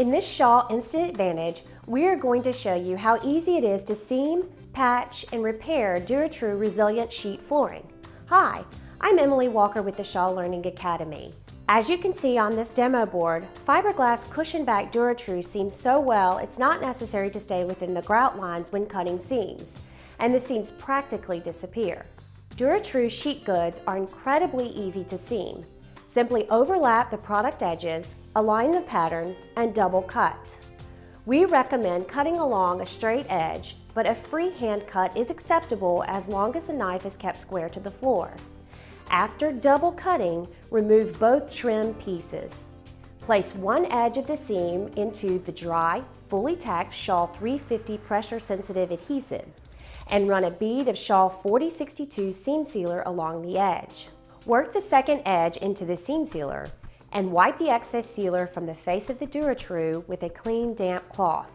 In this Shaw Instant Advantage, we are going to show you how easy it is to seam, patch, and repair DuraTrue resilient sheet flooring. Hi, I'm Emily Walker with the Shaw Learning Academy. As you can see on this demo board, fiberglass cushion-back DuraTrue seams so well it's not necessary to stay within the grout lines when cutting seams, and the seams practically disappear. DuraTrue sheet goods are incredibly easy to seam. Simply overlap the product edges, align the pattern, and double cut. We recommend cutting along a straight edge, but a freehand cut is acceptable as long as the knife is kept square to the floor. After double cutting, remove both trim pieces. Place one edge of the seam into the dry, fully tacked Shaw 350 pressure-sensitive adhesive, and run a bead of Shaw 4062 seam sealer along the edge. Work the second edge into the seam sealer and wipe the excess sealer from the face of the DuraTrue with a clean, damp cloth.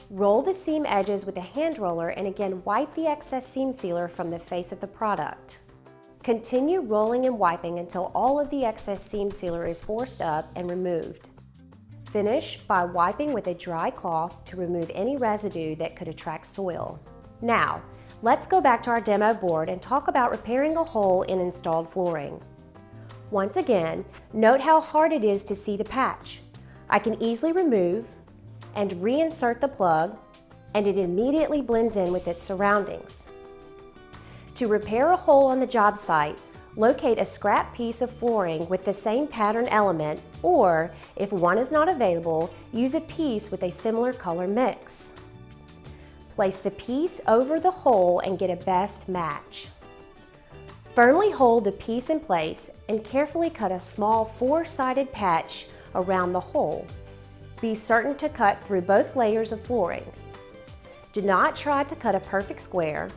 Roll the seam edges with a hand roller and again wipe the excess seam sealer from the face of the product. Continue rolling and wiping until all of the excess seam sealer is forced up and removed. Finish by wiping with a dry cloth to remove any residue that could attract soil. Now, let's go back to our demo board and talk about repairing a hole in installed flooring. Once again, note how hard it is to see the patch. I can easily remove and reinsert the plug, and it immediately blends in with its surroundings. To repair a hole on the job site, locate a scrap piece of flooring with the same pattern element, or if one is not available, use a piece with a similar color mix. Place the piece over the hole and get a best match. Firmly hold the piece in place and carefully cut a small four-sided patch around the hole. Be certain to cut through both layers of flooring. Do not try to cut a perfect square.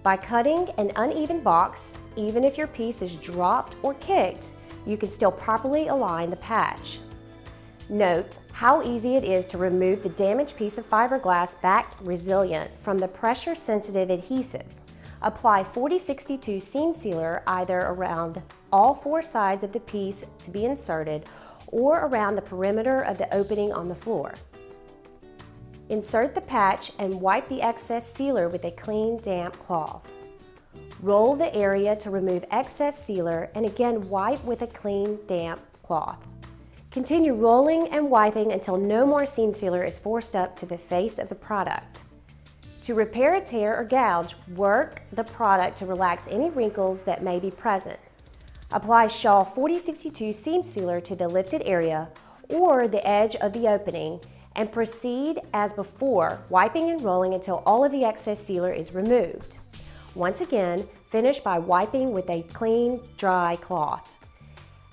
By cutting an uneven box, even if your piece is dropped or kicked, you can still properly align the patch. Note how easy it is to remove the damaged piece of fiberglass backed resilient from the pressure-sensitive adhesive. Apply 4062 seam sealer either around all four sides of the piece to be inserted or around the perimeter of the opening on the floor. Insert the patch and wipe the excess sealer with a clean, damp cloth. Roll the area to remove excess sealer and again wipe with a clean, damp cloth. Continue rolling and wiping until no more seam sealer is forced up to the face of the product. To repair a tear or gouge, work the product to relax any wrinkles that may be present. Apply Shaw 4062 seam sealer to the lifted area or the edge of the opening and proceed as before, wiping and rolling until all of the excess sealer is removed. Once again, finish by wiping with a clean, dry cloth.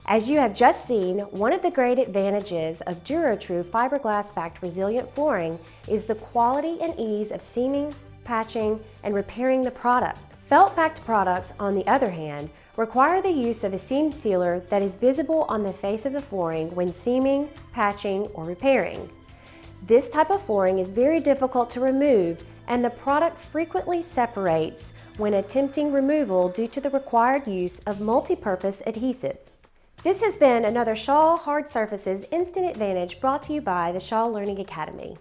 As you have just seen, one of the great advantages of DuraTrue fiberglass-backed resilient flooring is the quality and ease of seaming, patching, and repairing the product. Felt-backed products, on the other hand, require the use of a seam sealer that is visible on the face of the flooring when seaming, patching, or repairing. This type of flooring is very difficult to remove, and the product frequently separates when attempting removal due to the required use of multi-purpose adhesive. This has been another Shaw Hard Surfaces Instant Advantage brought to you by the Shaw Learning Academy.